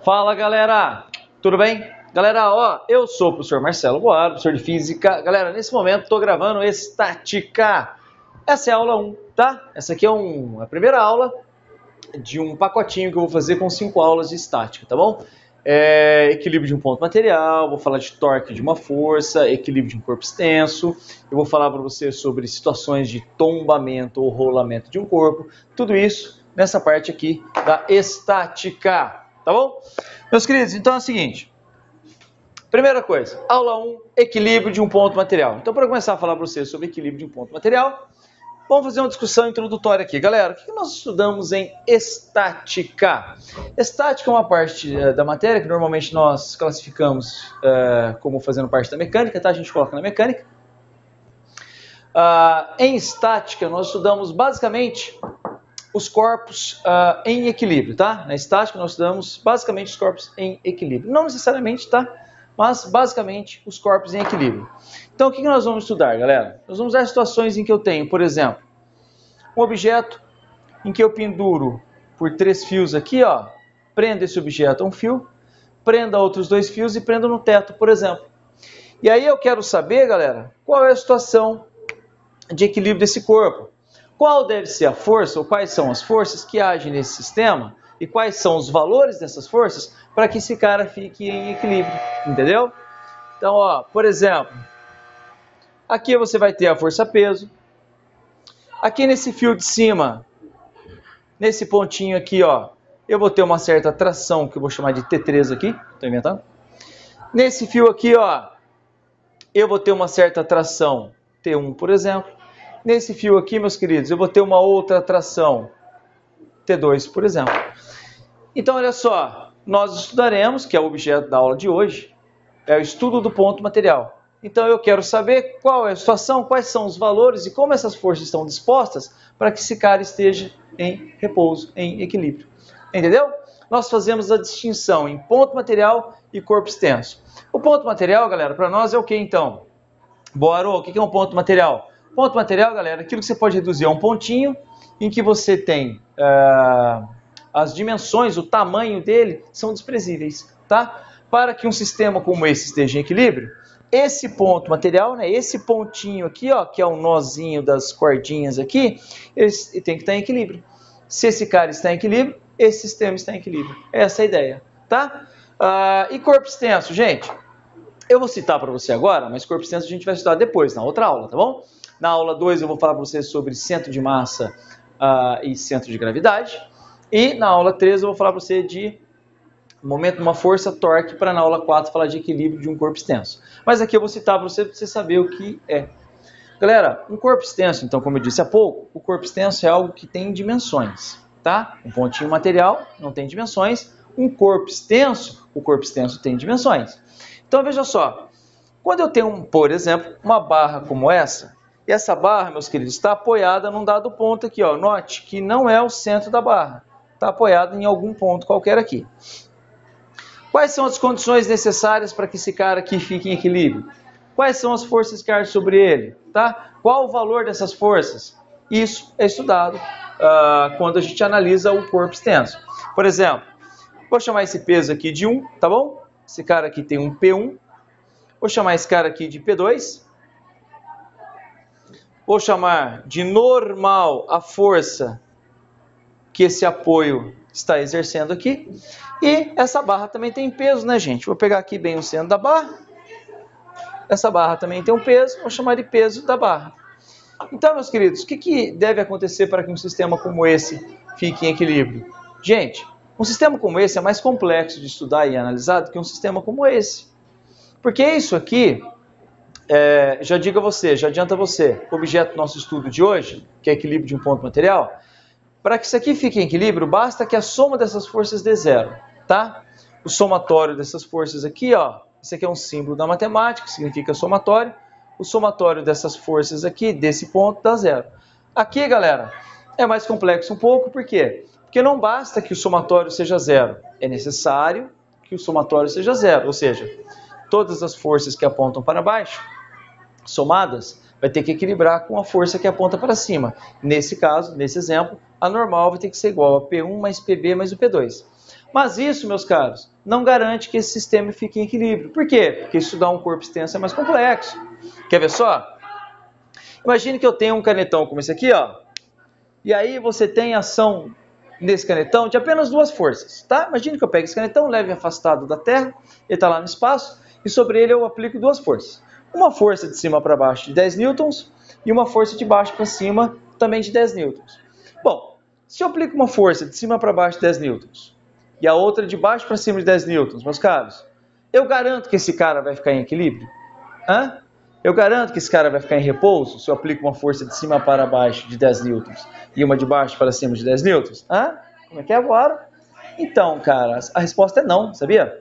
Fala galera, tudo bem? Galera, eu sou o professor Marcelo Boaro, professor de Física. Galera, nesse momento estou gravando Estática. Essa é a aula 1, tá? Essa aqui é a primeira aula de um pacotinho que eu vou fazer com 5 aulas de Estática, tá bom? Equilíbrio de um ponto material, vou falar de torque de uma força, equilíbrio de um corpo extenso, eu vou falar para você sobre situações de tombamento ou rolamento de um corpo, tudo isso nessa parte aqui da Estática. Tá bom? Meus queridos, então é o seguinte. Primeira coisa, aula 1, equilíbrio de um ponto material. Então, para começar a falar para vocês sobre equilíbrio de um ponto material, vamos fazer uma discussão introdutória aqui. Galera, o que nós estudamos em estática? Estática é uma parte da matéria que normalmente nós classificamos como fazendo parte da mecânica, tá? A gente coloca na mecânica. Em estática, nós estudamos basicamente os corpos em equilíbrio, tá? Na estática nós estudamos basicamente os corpos em equilíbrio. Não necessariamente, tá? Mas basicamente os corpos em equilíbrio. Então o que nós vamos estudar, galera? Nós vamos dar situações em que eu tenho, por exemplo, um objeto em que eu penduro por 3 fios aqui, prendo esse objeto a um fio, prenda outros 2 fios e prendo no teto, por exemplo. E aí eu quero saber, galera, qual é a situação de equilíbrio desse corpo. Qual deve ser a força, ou quais são as forças que agem nesse sistema, e quais são os valores dessas forças, para que esse cara fique em equilíbrio, entendeu? Então, por exemplo, aqui você vai ter a força-peso, aqui nesse fio de cima, nesse pontinho aqui, eu vou ter uma certa tração, que eu vou chamar de T3 aqui, estou inventando. Nesse fio aqui, eu vou ter uma certa tração, T1, por exemplo. Nesse fio aqui, meus queridos, eu vou ter uma outra tração, T2, por exemplo. Então, olha só, nós estudaremos, que é o objeto da aula de hoje, é o estudo do ponto material. Então, eu quero saber qual é a situação, quais são os valores e como essas forças estão dispostas para que esse cara esteja em repouso, em equilíbrio. Entendeu? Nós fazemos a distinção em ponto material e corpo extenso. O ponto material, galera, para nós é o que então? Boaro, o que é um ponto material? Ponto material, galera, aquilo que você pode reduzir a um pontinho em que você tem as dimensões, o tamanho dele são desprezíveis, tá? Para que um sistema como esse esteja em equilíbrio, esse ponto material, né, esse pontinho aqui, que é o nozinho das cordinhas aqui, ele tem que estar em equilíbrio. Se esse cara está em equilíbrio, esse sistema está em equilíbrio. Essa é a ideia, tá? E corpo extenso, gente, eu vou citar para você agora, mas corpo extenso a gente vai estudar depois, na outra aula, tá bom? Na aula 2 eu vou falar para vocês sobre centro de massa e centro de gravidade. E na aula 3 eu vou falar para você de momento de uma força, torque, para na aula 4 falar de equilíbrio de um corpo extenso. Mas aqui eu vou citar para você saber o que é. Galera, um corpo extenso, então, como eu disse há pouco, o corpo extenso é algo que tem dimensões, tá? Um pontinho material não tem dimensões. Um corpo extenso, o corpo extenso tem dimensões. Então veja só, quando eu tenho, por exemplo, uma barra como essa, e essa barra, meus queridos, está apoiada num dado ponto aqui, note que não é o centro da barra, está apoiada em algum ponto qualquer aqui. Quais são as condições necessárias para que esse cara aqui fique em equilíbrio? Quais são as forças que agem sobre ele? Tá? Qual o valor dessas forças? Isso é estudado quando a gente analisa o corpo extenso. Por exemplo, vou chamar esse peso aqui de 1, tá bom? Esse cara aqui tem um P1. Vou chamar esse cara aqui de P2. Vou chamar de normal a força que esse apoio está exercendo aqui. E essa barra também tem peso, né, gente? Vou pegar aqui bem o centro da barra. Essa barra também tem um peso, vou chamar de peso da barra. Então, meus queridos, o que deve acontecer para que um sistema como esse fique em equilíbrio? Gente, um sistema como esse é mais complexo de estudar e analisar do que um sistema como esse. Porque isso aqui... já digo a você, já adianta você, o objeto do nosso estudo de hoje, que é equilíbrio de um ponto material, para que isso aqui fique em equilíbrio, basta que a soma dessas forças dê zero, tá? O somatório dessas forças aqui, isso aqui é um símbolo da matemática, que significa somatório. O somatório dessas forças aqui, desse ponto, dá zero. Aqui, galera, é mais complexo um pouco, por quê? Porque não basta que o somatório seja zero, é necessário que o somatório seja zero, ou seja, todas as forças que apontam para baixo, somadas, vai ter que equilibrar com a força que aponta para cima. Nesse caso, nesse exemplo, a normal vai ter que ser igual a P1 mais PB mais o P2. Mas isso, meus caros, não garante que esse sistema fique em equilíbrio. Por quê? Porque estudar um corpo extenso é mais complexo. Quer ver só? Imagine que eu tenho um canetão como esse aqui, ó. E aí você tem ação nesse canetão de apenas duas forças, tá? Imagine que eu pego esse canetão, leve afastado da Terra, ele está lá no espaço, e sobre ele eu aplico duas forças. Uma força de cima para baixo de 10 newtons e uma força de baixo para cima também de 10 newtons. Bom, se eu aplico uma força de cima para baixo de 10 newtons e a outra de baixo para cima de 10 newtons, meus caros, eu garanto que esse cara vai ficar em equilíbrio? Hã? Eu garanto que esse cara vai ficar em repouso se eu aplico uma força de cima para baixo de 10 newtons e uma de baixo para cima de 10 newtons? Hã? Como é que é agora? Então, cara, a resposta é não, sabia?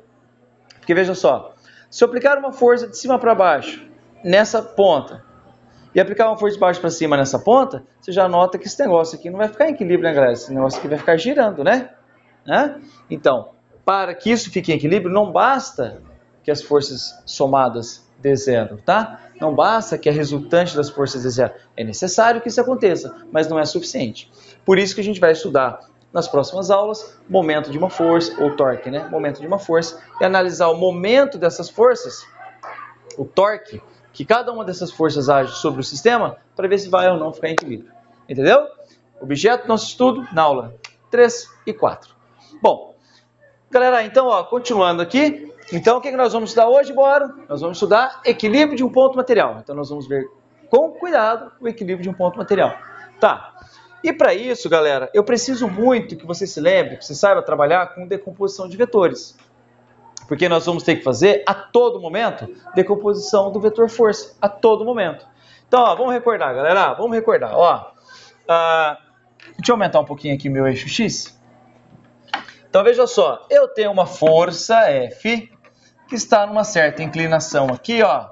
Porque veja só, se eu aplicar uma força de cima para baixo nessa ponta e aplicar uma força de baixo para cima nessa ponta, você já nota que esse negócio aqui não vai ficar em equilíbrio, né, galera? Esse negócio aqui vai ficar girando, né? Então, para que isso fique em equilíbrio, não basta que as forças somadas dê zero, tá? Não basta que a resultante das forças dê zero. É necessário que isso aconteça, mas não é suficiente. Por isso que a gente vai estudar nas próximas aulas momento de uma força, ou torque, né? Momento de uma força, e analisar o momento dessas forças, o torque, que cada uma dessas forças age sobre o sistema, para ver se vai ou não ficar em equilíbrio. Entendeu? Objeto do nosso estudo na aula 3 e 4. Bom, galera, então, ó, continuando aqui. Então, o que nós vamos estudar hoje, bora? Nós vamos estudar equilíbrio de um ponto material. Então, nós vamos ver com cuidado o equilíbrio de um ponto material. Tá. E para isso, galera, eu preciso muito que você se lembre, que você saiba trabalhar com decomposição de vetores. Porque nós vamos ter que fazer, a todo momento, decomposição do vetor força. A todo momento. Então, ó, vamos recordar, galera. Vamos recordar. Ó, deixa eu aumentar um pouquinho aqui o meu eixo X. Então, veja só. Eu tenho uma força F que está numa certa inclinação aqui, ó,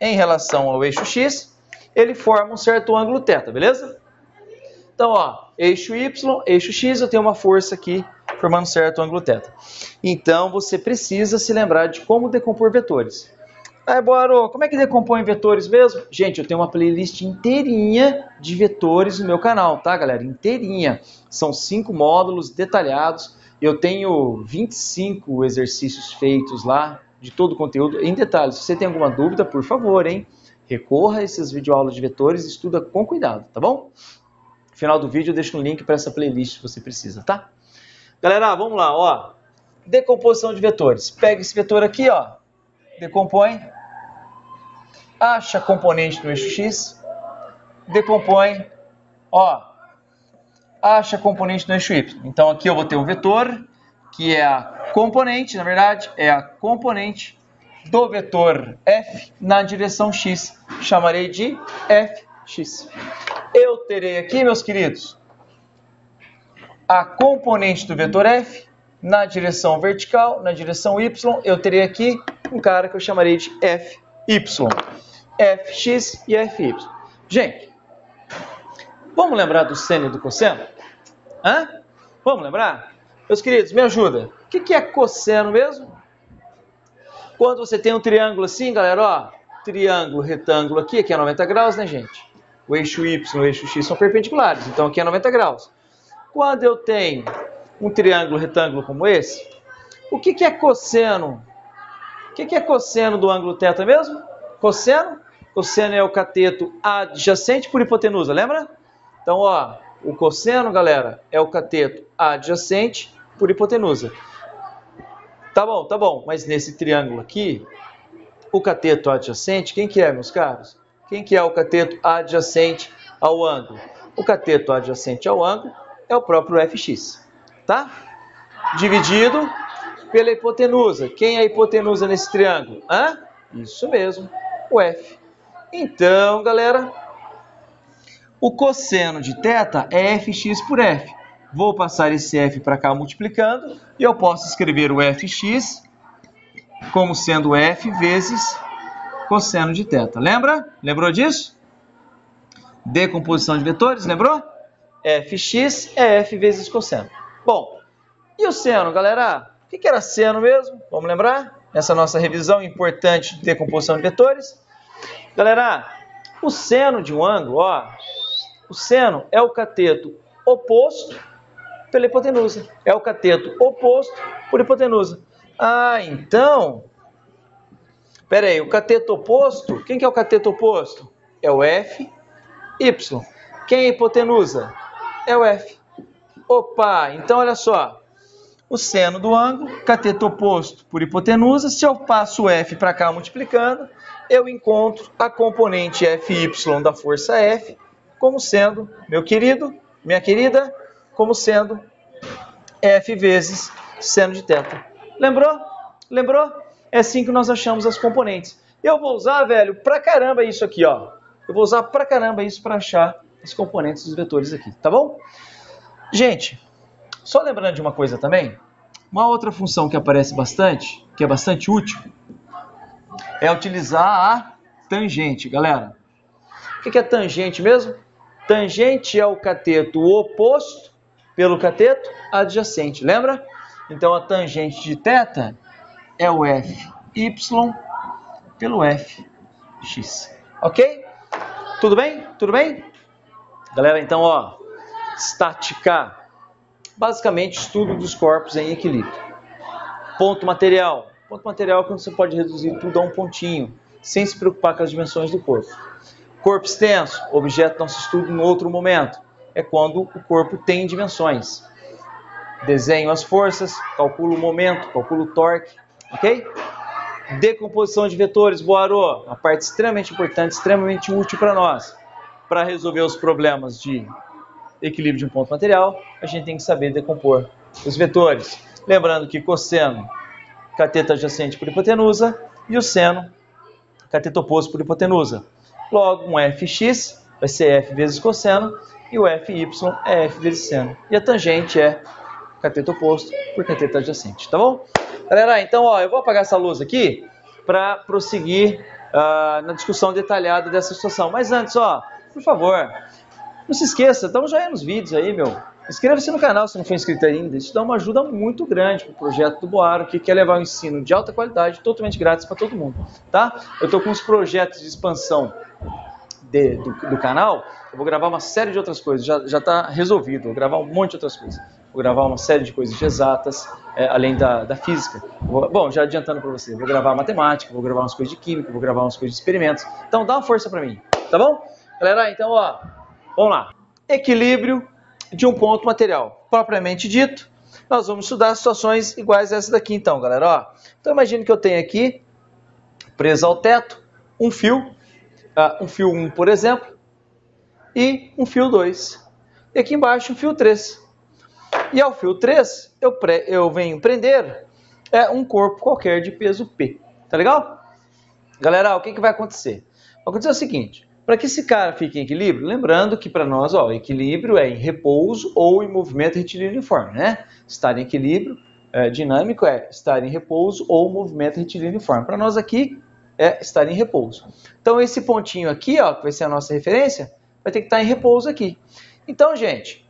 em relação ao eixo X. Ele forma um certo ângulo θ, beleza? Então, ó, eixo Y, eixo X, eu tenho uma força aqui formando um certo ângulo θ. Então, você precisa se lembrar de como decompor vetores. Bora, como é que decompõe vetores mesmo? Gente, eu tenho uma playlist inteirinha de vetores no meu canal, tá, galera? Inteirinha. São 5 módulos detalhados. Eu tenho 25 exercícios feitos lá, de todo o conteúdo, em detalhes. Se você tem alguma dúvida, por favor, hein? Recorra a essas videoaulas de vetores e estuda com cuidado, tá bom? No final do vídeo eu deixo um link para essa playlist se você precisa, tá? Galera, vamos lá, ó. Decomposição de vetores. Pega esse vetor aqui, ó. Decompõe. Acha a componente no eixo X. Decompõe. Ó. Acha a componente no eixo Y. Então aqui eu vou ter um vetor, que é a componente, na verdade, é a componente do vetor F na direção X. Chamarei de Fx. Eu terei aqui, meus queridos, a componente do vetor F na direção vertical, na direção Y, eu terei aqui um cara que eu chamarei de Fy. Fx e Fy. Gente, vamos lembrar do seno e do cosseno? Vamos lembrar? Meus queridos, me ajuda. O que é cosseno mesmo? Quando você tem um triângulo assim, galera, ó, triângulo, retângulo aqui é 90 graus, né, gente? O eixo Y e o eixo X são perpendiculares, então aqui é 90 graus. Quando eu tenho um triângulo, retângulo como esse, o que é cosseno? O que é cosseno do ângulo θ mesmo? Cosseno? Cosseno é o cateto adjacente por hipotenusa, lembra? Então, ó, o cosseno, galera, é o cateto adjacente por hipotenusa. Tá bom, mas nesse triângulo aqui, o cateto adjacente, quem que é, meus caros? Quem que é o cateto adjacente ao ângulo? O cateto adjacente ao ângulo é o próprio Fx, tá? Dividido pela hipotenusa. Quem é a hipotenusa nesse triângulo? Isso mesmo, o F. Então, galera, o cosseno de θ é Fx por F. Vou passar esse F para cá multiplicando e eu posso escrever o Fx como sendo F vezes cosseno de θ. Lembra? Lembrou disso? Decomposição de vetores, lembrou? Fx é F vezes cosseno. Bom, e o seno, galera? O que era seno mesmo? Vamos lembrar? Nessa nossa revisão importante de decomposição de vetores. Galera, o seno de um ângulo, ó, o seno é o cateto oposto pela hipotenusa. É o cateto oposto por hipotenusa. Ah, então... Pera aí, o cateto oposto, quem que é o cateto oposto? É o F, Y. Quem é a hipotenusa? É o F. Opa, então olha só. O seno do ângulo, cateto oposto por hipotenusa, se eu passo o F para cá multiplicando, eu encontro a componente FY da força F como sendo, meu querido, minha querida, como sendo F vezes seno de θ. Lembrou? Lembrou? É assim que nós achamos as componentes. Eu vou usar, velho, pra caramba isso aqui, ó. Eu vou usar pra caramba isso para achar as componentes dos vetores aqui, tá bom? Gente, só lembrando de uma coisa também, uma outra função que aparece bastante, que é bastante útil, é utilizar a tangente, galera. O que é tangente mesmo? Tangente é o cateto oposto pelo cateto adjacente, lembra? Então a tangente de θ é o Fy pelo Fx, ok? Tudo bem? Tudo bem? Galera, então, ó, estática, basicamente estudo dos corpos em equilíbrio. Ponto material. Ponto material é quando você pode reduzir tudo a um pontinho, sem se preocupar com as dimensões do corpo. Corpo extenso, objeto não se estuda em outro momento. É quando o corpo tem dimensões. Desenho as forças, calculo o momento, calculo o torque, ok? Decomposição de vetores, Boarô, uma parte extremamente importante, extremamente útil para nós. Para resolver os problemas de equilíbrio de um ponto material, a gente tem que saber decompor os vetores. Lembrando que cosseno, cateto adjacente por hipotenusa, e o seno, cateto oposto por hipotenusa. Logo, um Fx vai ser F vezes cosseno, e o Fy é F vezes seno. E a tangente é cateto oposto por cateto adjacente, tá bom? Galera, então, ó, eu vou apagar essa luz aqui para prosseguir na discussão detalhada dessa situação. Mas antes, ó, por favor, não se esqueça, dá um joinha nos vídeos aí, meu. Inscreva-se no canal se não for inscrito ainda. Isso dá uma ajuda muito grande para o projeto do Boaro, que quer levar um ensino de alta qualidade, totalmente grátis para todo mundo, tá? Eu estou com uns projetos de expansão do canal. Eu vou gravar uma série de outras coisas, já está resolvido. Vou gravar um monte de outras coisas. Vou gravar uma série de coisas de exatas, além da física. Bom, já adiantando para você, vou gravar matemática, vou gravar umas coisas de química, vou gravar umas coisas de experimentos. Então dá uma força para mim, tá bom? Galera, então, ó, vamos lá. Equilíbrio de um ponto material. Propriamente dito, nós vamos estudar situações iguais a essa daqui, então, galera. Ó, então, imagine que eu tenho aqui, preso ao teto, um fio 1, por exemplo, e um fio 2. E aqui embaixo, um fio 3. E ao fio 3, eu venho prender um corpo qualquer de peso P. Tá legal? Galera, o que vai acontecer? Vai acontecer o seguinte. Para que esse cara fique em equilíbrio, lembrando que para nós, ó, equilíbrio é em repouso ou em movimento retilíneo uniforme, né? Estar em equilíbrio dinâmico é estar em repouso ou movimento retilíneo uniforme. Para nós aqui é estar em repouso. Então esse pontinho aqui, ó, que vai ser a nossa referência, vai ter que estar em repouso aqui. Então, gente,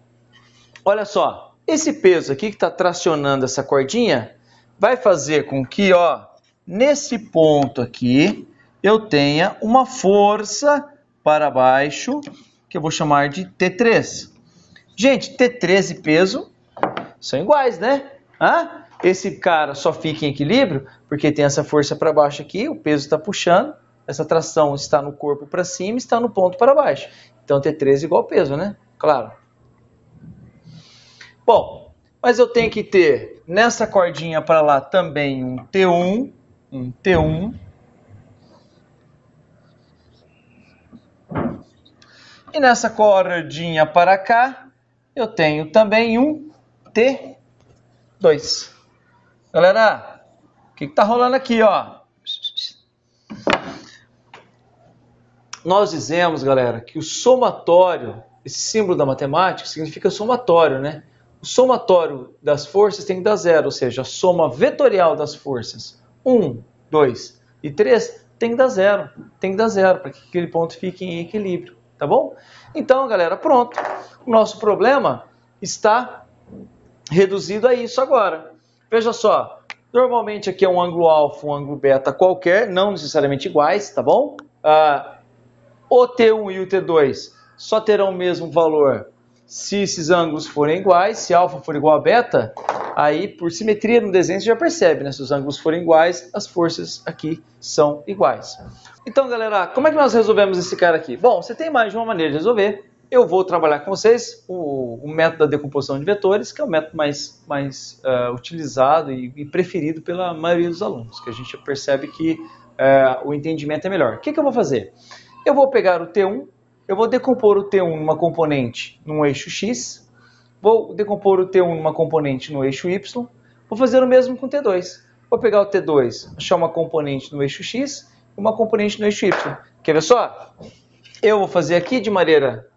olha só, esse peso aqui que está tracionando essa cordinha vai fazer com que, ó, nesse ponto aqui, eu tenha uma força para baixo, que eu vou chamar de T3. Gente, T3 e peso são iguais, né? Esse cara só fica em equilíbrio porque tem essa força para baixo aqui, o peso está puxando, essa tração está no corpo para cima e está no ponto para baixo. Então, T3 igual peso, né? Claro. Bom, mas eu tenho que ter nessa cordinha para lá também um T1, E nessa cordinha para cá, eu tenho também um T2. Galera, o que está rolando aqui, ó? Nós dizemos, galera, que o somatório, esse símbolo da matemática, significa somatório, né? O somatório das forças tem que dar 0, ou seja, a soma vetorial das forças 1, 2 e 3 tem que dar 0. Tem que dar 0 para que aquele ponto fique em equilíbrio. Tá bom? Então, galera, pronto. O nosso problema está reduzido a isso agora. Veja só. Normalmente aqui é um ângulo alfa, um ângulo beta qualquer, não necessariamente iguais, tá bom? O T1 e o T2 só terão o mesmo valor se esses ângulos forem iguais, se alfa for igual a beta, aí por simetria no desenho você já percebe, né? Se os ângulos forem iguais, as forças aqui são iguais. Então, galera, como é que nós resolvemos esse cara aqui? Bom, você tem mais de uma maneira de resolver. Eu vou trabalhar com vocês o método da decomposição de vetores, que é o método mais utilizado e preferido pela maioria dos alunos, que a gente percebe que o entendimento é melhor. O que eu vou fazer? Eu vou pegar o T1, eu vou decompor o T1 numa componente num eixo X, vou decompor o T1 numa componente no eixo Y, vou fazer o mesmo com o T2. Vou pegar o T2, achar uma componente no eixo X e uma componente no eixo Y. Quer ver só? Eu vou fazer aqui de maneira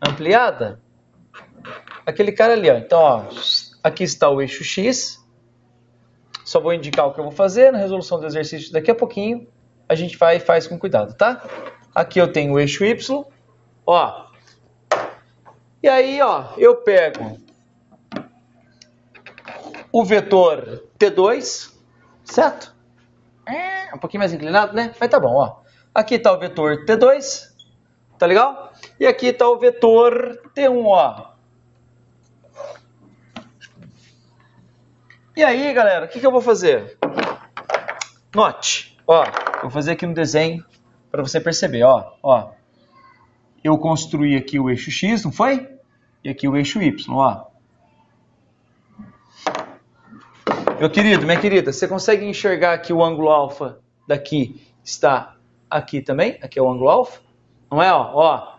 ampliada, aquele cara ali, ó. Então, ó, aqui está o eixo X, só vou indicar o que eu vou fazer na resolução do exercício daqui a pouquinho, a gente vai e faz com cuidado, tá? Aqui eu tenho o eixo Y, ó, e aí, ó, eu pego o vetor T2, certo? Um pouquinho mais inclinado, né? Mas tá bom, ó. Aqui está o vetor T2, tá legal? E aqui está o vetor T1, ó. E aí, galera, o que eu vou fazer? Note, ó, eu vou fazer aqui no desenho para você perceber, ó. Eu construí aqui o eixo X, não foi? E aqui o eixo Y, ó. Meu querido, minha querida, você consegue enxergar que o ângulo alfa daqui está aqui também? Aqui é o ângulo alfa, não é? Ó.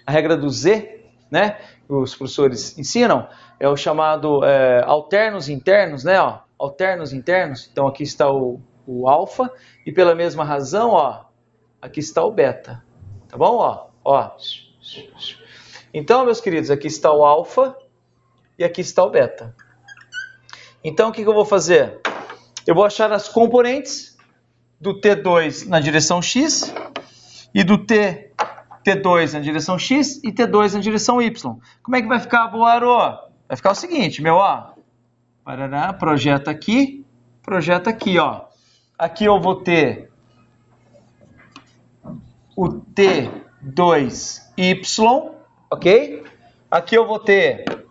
A regra do Z, né? Os professores ensinam, é o chamado alternos internos, né? Ó, alternos internos. Então aqui está o alfa e pela mesma razão, ó, aqui está o beta, tá bom? Ó. Então, meus queridos, aqui está o alfa e aqui está o beta. Então, o que eu vou fazer? Eu vou achar as componentes do T2 na direção X e do T2 na direção X e T2 na direção Y. Como é que vai ficar, Boaro? Vai ficar o seguinte, meu, ó. Parará, projeta aqui, ó. Aqui eu vou ter o T2Y, ok? Aqui eu vou ter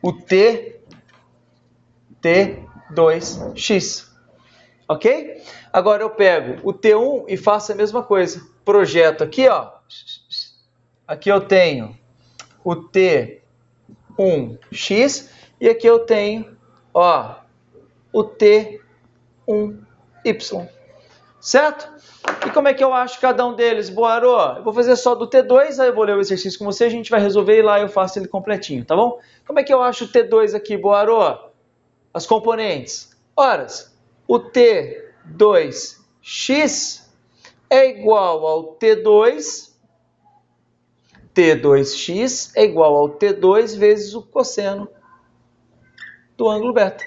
o T2X, ok? Agora eu pego o T1 e faço a mesma coisa. Projeto aqui, ó. Aqui eu tenho o T1X e aqui eu tenho, ó, o T1Y, certo? E como é que eu acho cada um deles, Boaro? Eu vou fazer só do T2, aí eu vou ler o exercício com você, a gente vai resolver e lá eu faço ele completinho, tá bom? Como é que eu acho o T2 aqui, Boaro? As componentes. Ora, o T2X é igual ao T2, T2X é igual ao T2 vezes o cosseno do ângulo beta.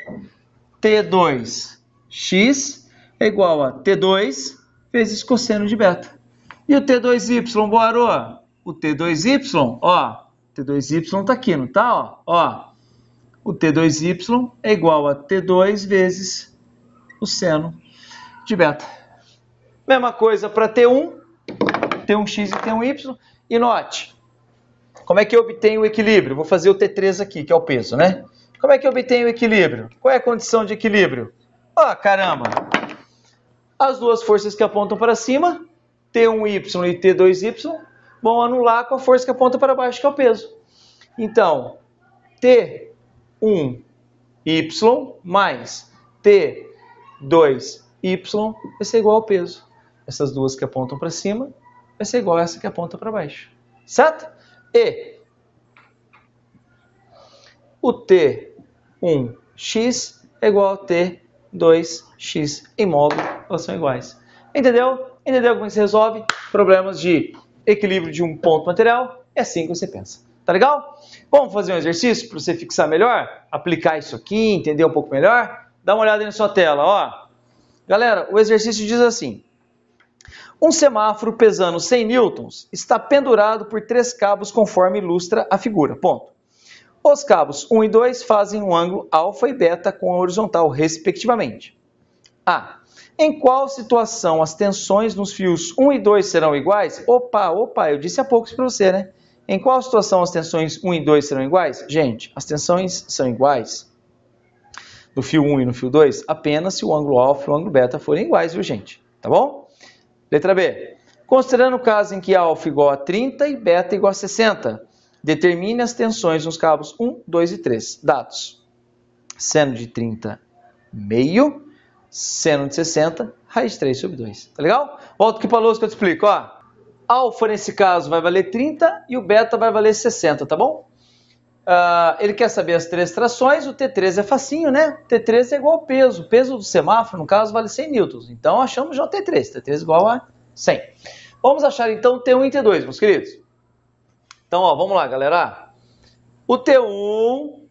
T2X é igual a T2 vezes cosseno de beta. E o T2Y, Boaro? O T2Y, ó, T2Y está aqui, não tá? Ó, o T2Y é igual a T2 vezes o seno de beta. Mesma coisa para T1, T1X e T1Y. E note, como é que eu obtenho o equilíbrio? Vou fazer o T3 aqui, que é o peso, né? Como é que eu obtenho o equilíbrio? Qual é a condição de equilíbrio? Ó, caramba! As duas forças que apontam para cima, T1Y e T2Y, vão anular com a força que aponta para baixo, que é o peso. Então, T1Y mais T2Y vai ser igual ao peso. Essas duas que apontam para cima vai ser igual a essa que aponta para baixo. Certo? E o T1X é igual ao T2X em módulo, elas são iguais. Entendeu? Entendeu como se resolve problemas de equilíbrio de um ponto material? É assim que você pensa. Tá legal? Vamos fazer um exercício para você fixar melhor? Aplicar isso aqui, entender um pouco melhor? Dá uma olhada aí na sua tela, ó. Galera, o exercício diz assim: um semáforo pesando 100 newtons está pendurado por 3 cabos conforme ilustra a figura. Ponto. Os cabos 1 e 2 fazem um ângulo alfa e beta com a horizontal, respectivamente. A. Em qual situação as tensões nos fios 1 e 2 serão iguais? Opa, eu disse há pouco isso para você, né? Em qual situação as tensões 1 e 2 serão iguais? Gente, as tensões são iguais no fio 1 e no fio 2 apenas se o ângulo alfa e o ângulo beta forem iguais, viu, gente? Tá bom? Letra B. Considerando o caso em que alfa igual a 30 e beta igual a 60, determine as tensões nos cabos 1, 2 e 3. Dados. Seno de 30, meio. Seno de 60, raiz de 3 sobre 2. Tá legal? Volto aqui para a lousa que eu te explico. Ó. Alfa, nesse caso, vai valer 30 e o beta vai valer 60, tá bom? Ele quer saber as três trações, o T3 é facinho, né? T3 é igual ao peso. O peso do semáforo, no caso, vale 100 newtons. Então, achamos já o T3. T3 igual a 100. Vamos achar, então, o T1 e T2, meus queridos. Então, ó, vamos lá, galera. O T1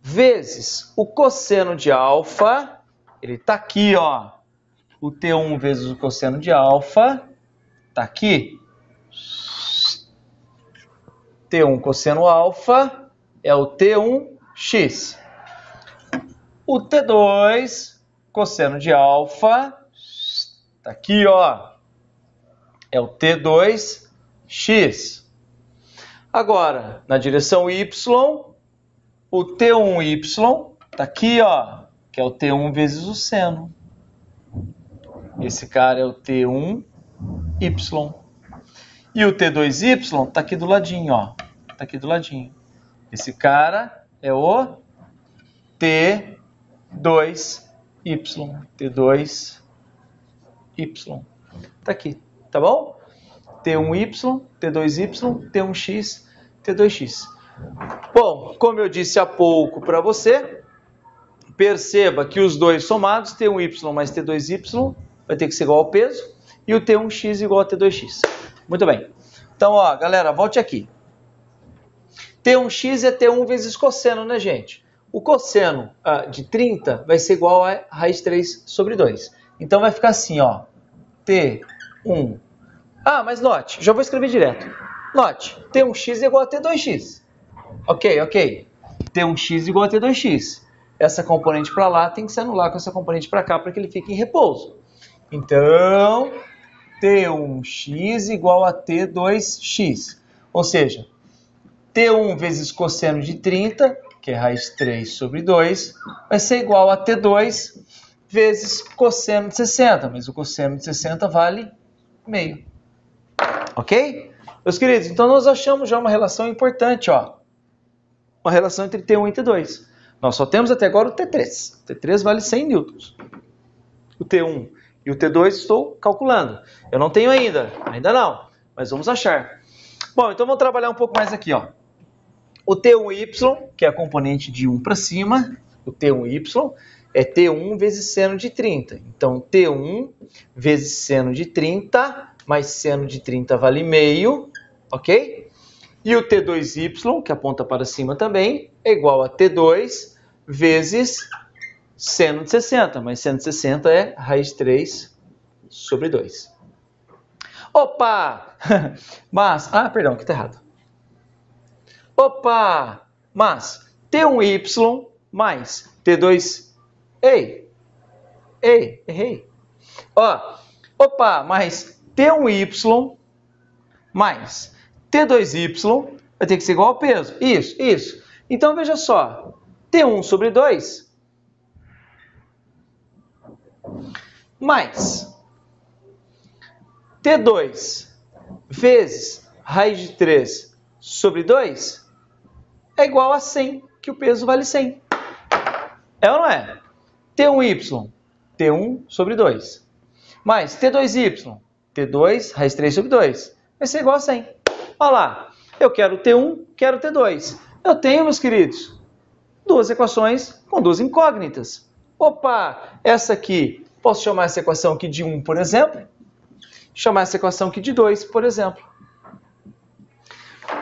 vezes o cosseno de alfa, ele tá aqui, ó. O T1 vezes o cosseno de alfa, tá aqui. T1 cosseno alfa é o T1x. O T2 cosseno de alfa, tá aqui, ó. É o T2x. Agora, na direção y, o T1y tá aqui, ó, que é o T1 vezes o seno. Esse cara é o T1y. E o T2y tá aqui do ladinho, ó. Tá aqui do ladinho. Esse cara é o T2y. T2y. Tá aqui, tá bom? T1y, T2y, T1x, T2x. Bom, como eu disse há pouco para você, perceba que os dois somados, T1y mais T2y, vai ter que ser igual ao peso, e o T1x igual a T2x. Muito bem. Então, ó, galera, volte aqui. T1x é T1 vezes cosseno, né, gente? O cosseno de 30 vai ser igual a raiz 3 sobre 2. Então, vai ficar assim, ó. T1. Mas note, já vou escrever direto. Note, T1x é igual a T2x. Ok. T1x igual a T2x. Essa componente para lá tem que se anular com essa componente para cá para que ele fique em repouso. Então, T1x igual a T2x. Ou seja, T1 vezes cosseno de 30, que é raiz 3 sobre 2, vai ser igual a T2 vezes cosseno de 60. Mas o cosseno de 60 vale meio. Ok? Meus queridos, então nós achamos já uma relação importante, ó. Uma relação entre T1 e T2. Nós só temos até agora o T3. O T3 vale 100 newtons. O T1 e o T2 estou calculando. Eu não tenho ainda não, mas vamos achar. Bom, então vamos trabalhar um pouco mais aqui, ó. O T1y, que é a componente de 1 para cima, o T1y é T1 vezes seno de 30. Então, T1 vezes seno de 30, mais seno de 30 vale meio, ok? E o T2y, que aponta para cima também, é igual a T2 vezes seno de 60, mas seno de 60 é raiz 3 sobre 2. Opa! Mas, perdão, aqui está errado. Opa! Mas T1y mais T2... Errei. Mas T1y mais T2y vai ter que ser igual ao peso. Isso. Então, veja só. T1 sobre 2 mais T2 vezes raiz de 3 sobre 2 é igual a 100, que o peso vale 100. É ou não é? T1y, T1 sobre 2. Mais T2y, T2 raiz 3 sobre 2. Vai ser igual a 100. Olha lá. Eu quero T1, quero T2. Eu tenho, meus queridos, duas equações com duas incógnitas. Essa aqui, posso chamar essa equação aqui de 1, por exemplo. Chamar essa equação aqui de 2, por exemplo.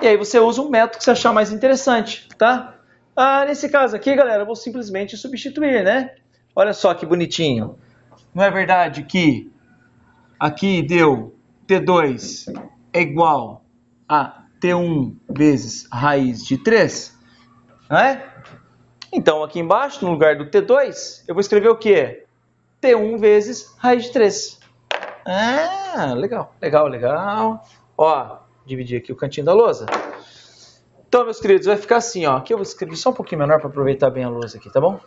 E aí você usa um método que você achar mais interessante, tá? Nesse caso aqui, galera, eu vou simplesmente substituir, né? Olha só que bonitinho. Não é verdade que aqui deu T2 é igual a T1 vezes raiz de 3? Não é? Então, aqui embaixo, no lugar do T2, eu vou escrever o quê? T1 vezes raiz de 3. Ah, legal, legal, legal. Ó, dividir aqui o cantinho da lousa. Então, meus queridos, vai ficar assim, ó. Aqui eu vou escrever só um pouquinho menor para aproveitar bem a lousa aqui, tá bom?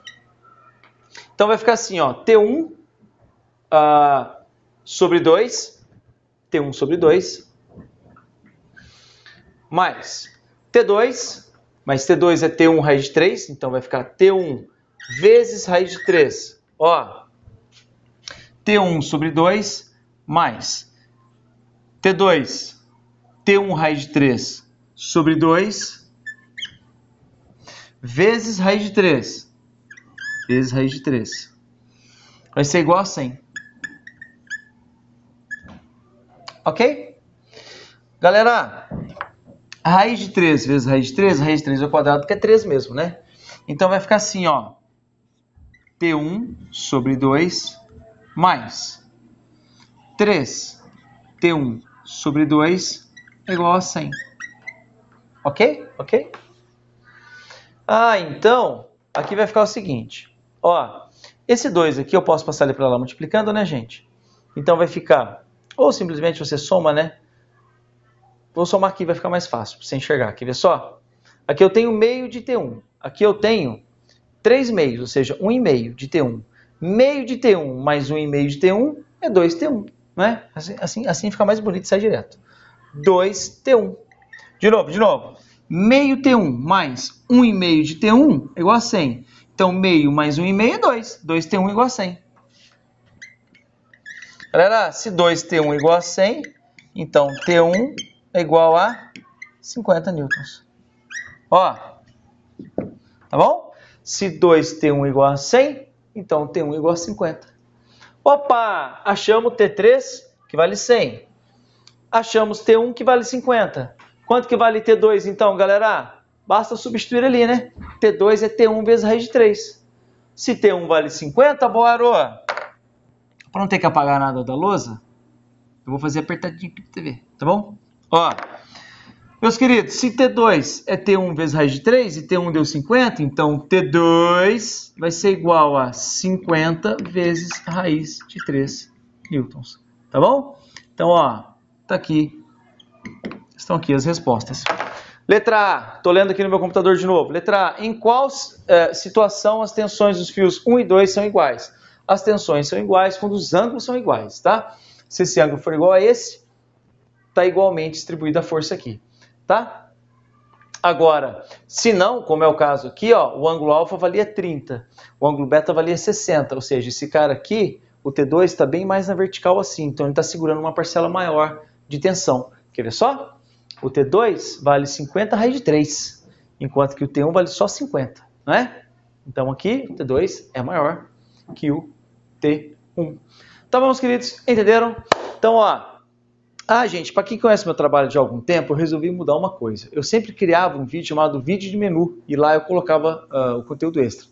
Então, vai ficar assim, ó. T1 sobre 2. T1 sobre 2. Mais T2. Mas T2 é T1 raiz de 3. Então, vai ficar T1 vezes raiz de 3. Ó. T1 sobre 2 mais T2, T1 raiz de 3 sobre 2 vezes raiz de 3. Vezes raiz de 3. Vai ser igual a 100. Ok? Galera, a raiz de 3 vezes raiz de 3 ao quadrado, que é 3 mesmo, né? Então vai ficar assim, ó. T1 sobre 2 mais 3 T1 sobre 2 é igual a 100. Ok? Ok? Então, aqui vai ficar o seguinte. Ó, esse 2 aqui eu posso passar ele para lá multiplicando, né, gente? Então vai ficar, ou simplesmente você soma, né? Vou somar aqui, vai ficar mais fácil para você enxergar. Quer ver só? Aqui eu tenho meio de T1. Aqui eu tenho 3 meios, ou seja, 1,5 de T1. Meio de T1 mais 1,5 de T1 é 2T1. Não é? Assim fica mais bonito e sai direto. 2T1. De novo. Meio T1 mais 1,5 de T1 é igual a 100. Então, meio mais 1,5 é 2. 2T1 é igual a 100. Galera, se 2T1 é igual a 100, então T1 é igual a 50 newtons. Ó, tá bom? Se 2T1 é igual a 100, então T1 é igual a 50. Opa, achamos T3, que vale 100. Achamos T1, que vale 50. Quanto que vale T2, então, galera? Basta substituir ali, né? T2 é T1 vezes raiz de 3. Se T1 vale 50, bora! Para não ter que apagar nada da lousa, eu vou fazer apertadinho aqui pra TV, tá bom? Ó, meus queridos, se T2 é T1 vezes raiz de 3 e T1 deu 50, então T2 vai ser igual a 50 vezes raiz de 3 newtons, tá bom? Então, ó, tá aqui, estão aqui as respostas. Letra A, estou lendo aqui no meu computador de novo. Letra A, em qual situação as tensões dos fios 1 e 2 são iguais? As tensões são iguais quando os ângulos são iguais, tá? Se esse ângulo for igual a esse, está igualmente distribuída a força aqui, tá? Agora, se não, como é o caso aqui, ó, o ângulo alfa valia 30, o ângulo beta valia 60, ou seja, esse cara aqui, o T2 está bem mais na vertical assim, então ele está segurando uma parcela maior de tensão. Quer ver só? O T2 vale 50 raiz de 3, enquanto que o T1 vale só 50, não é? Então aqui o T2 é maior que o T1. Tá bom, meus queridos? Entenderam? Então, ó. Gente, para quem conhece meu trabalho de algum tempo, eu resolvi mudar uma coisa. Eu sempre criava um vídeo chamado vídeo de menu e lá eu colocava o conteúdo extra.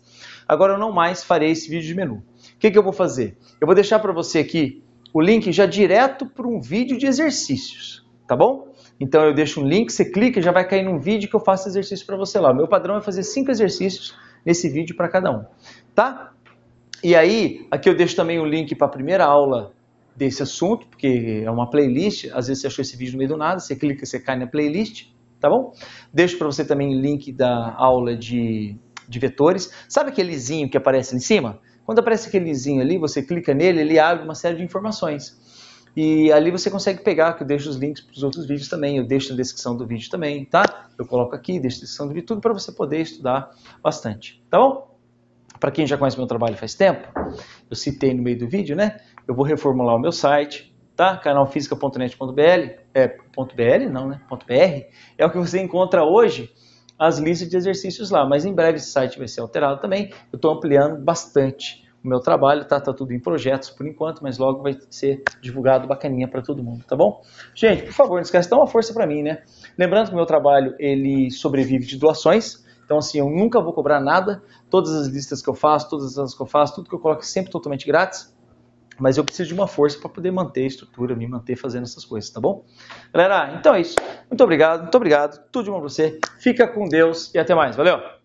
Agora eu não mais farei esse vídeo de menu. O que eu vou fazer? Eu vou deixar para você aqui o link já direto para um vídeo de exercícios, tá bom? Então eu deixo um link, você clica e já vai cair num vídeo que eu faço exercício para você lá. O meu padrão é fazer 5 exercícios nesse vídeo para cada um, tá? E aí, aqui eu deixo também o link para a primeira aula desse assunto, porque é uma playlist, às vezes você achou esse vídeo no meio do nada, você clica, você cai na playlist, tá bom? Deixo para você também o link da aula de vetores. Sabe aquele izinho que aparece ali em cima? Quando aparece aquele izinho ali, você clica nele, ele abre uma série de informações. E ali você consegue pegar, que eu deixo os links para os outros vídeos também, eu deixo na descrição do vídeo também, tá? Eu coloco aqui, deixo na descrição do vídeo, tudo para você poder estudar bastante, tá bom? Para quem já conhece meu trabalho faz tempo, eu citei no meio do vídeo, né? Eu vou reformular o meu site, tá? canalfisica.net.br, .br não, né? .br é o que você encontra hoje as listas de exercícios lá, mas em breve esse site vai ser alterado também. Eu estou ampliando bastante o meu trabalho, tá? Tá tudo em projetos por enquanto, mas logo vai ser divulgado bacaninha para todo mundo, tá bom? Gente, por favor, não esquece de dar uma força para mim, né? Lembrando que o meu trabalho, ele sobrevive de doações. Então, assim, eu nunca vou cobrar nada. Todas as listas que eu faço, todas as aulas que eu faço, tudo que eu coloco é sempre totalmente grátis. Mas eu preciso de uma força para poder manter a estrutura, me manter fazendo essas coisas, tá bom? Galera, então é isso. Muito obrigado. Tudo de bom pra você. Fica com Deus e até mais. Valeu!